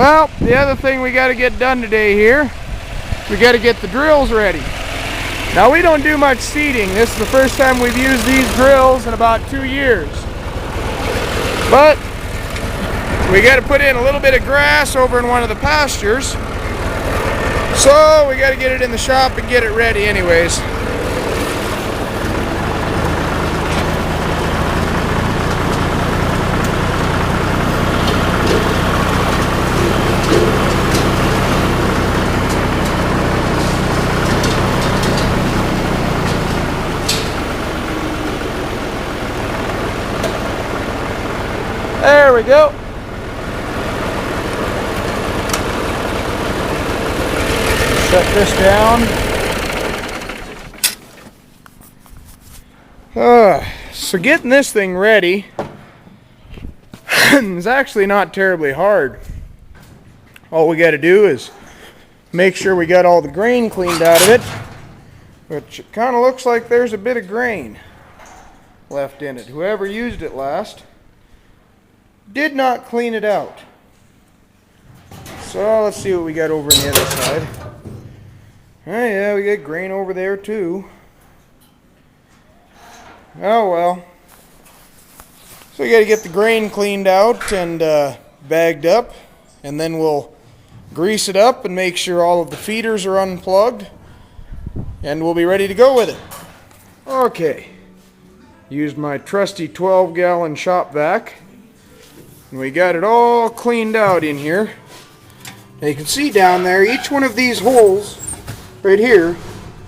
Well, the other thing we got to get done today here, we got to get the drills ready. Now we don't do much seeding. This is the first time we've used these drills in about 2 years. But we got to put in a little bit of grass over in one of the pastures. So we got to get it in the shop and get it ready anyways. There we go. Shut this down. So getting this thing ready is actually not terribly hard. All we got to do is make sure we got all the grain cleaned out of it, which it kind of looks like there's a bit of grain left in it. Whoever used it last did not clean it out. So let's see what we got over on the other side. Oh yeah, we got grain over there too. Oh well. So we got to get the grain cleaned out and bagged up, and then we'll grease it up and make sure all of the feeders are unplugged, and we'll be ready to go with it. Okay. Used my trusty 12-gallon shop vac. And we got it all cleaned out in here. Now you can see down there, each one of these holes right here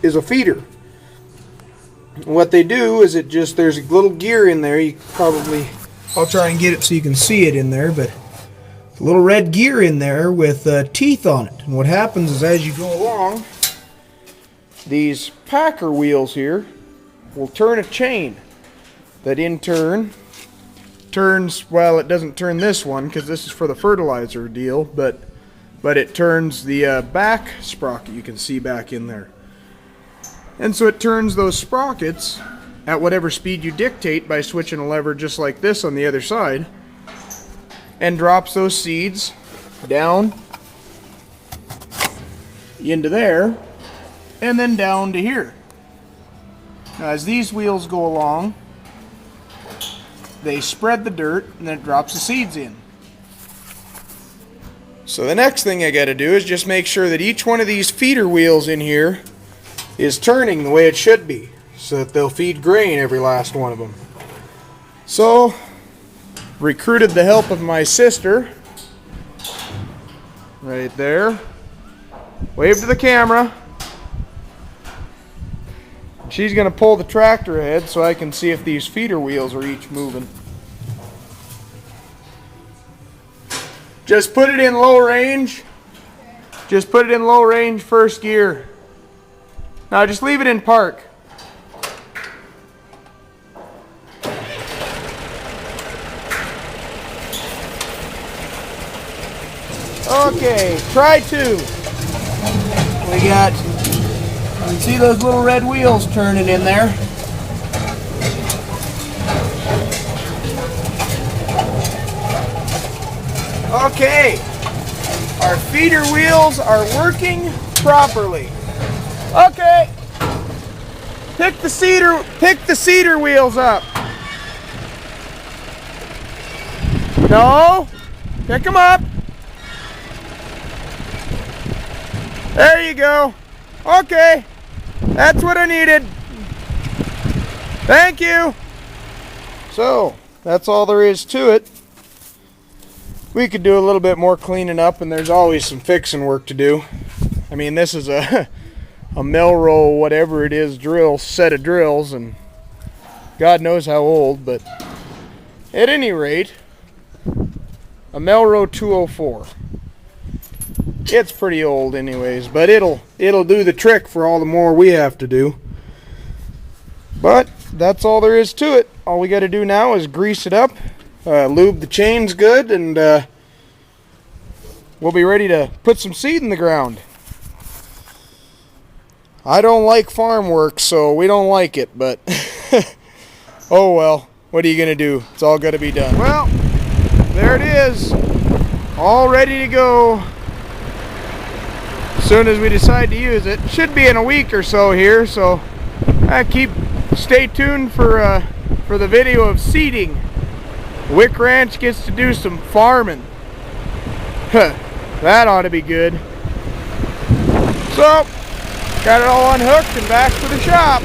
is a feeder. And what they do is there's a little gear in there. You probably, I'll try and get it so you can see it in there, but a little red gear in there with teeth on it. And what happens is as you go along, these packer wheels here will turn a chain that in turn turns, well, it doesn't turn this one because this is for the fertilizer deal, but it turns the back sprocket you can see back in there. And so it turns those sprockets at whatever speed you dictate by switching a lever just like this on the other side, and drops those seeds down into there and then down to here. Now as these wheels go along, they spread the dirt and then it drops the seeds in. So the next thing I got to do is just make sure that each one of these feeder wheels in here is turning the way it should be, so that they'll feed grain, every last one of them. So recruited the help of my sister right there. Wave to the camera. She's going to pull the tractor ahead so I can see if these feeder wheels are each moving. Just put it in low range. Just put it in low range, first gear. Now just leave it in park. Okay, try two. We got, you can see those little red wheels turning in there. Okay, our feeder wheels are working properly. Okay, pick the cedar wheels up. No, pick them up. There you go. Okay, that's what I needed. Thank you. So, that's all there is to it. We could do a little bit more cleaning up, and there's always some fixing work to do. I mean, this is a Melroe, whatever it is, set of drills, and God knows how old, but at any rate, a Melroe 204. It's pretty old anyways, but it'll do the trick for all the more we have to do. But that's all there is to it. All we got to do now is grease it up, lube the chains good, and we'll be ready to put some seed in the ground. I don't like farm work, so we don't like it, but oh well, what are you going to do? It's all got to be done. Well, there it is. all ready to go as soon as we decide to use it. Should be in a week or so here, so stay tuned for the video of seeding. Wick Ranch gets to do some farming. That ought to be good. So, got it all unhooked and back to the shop.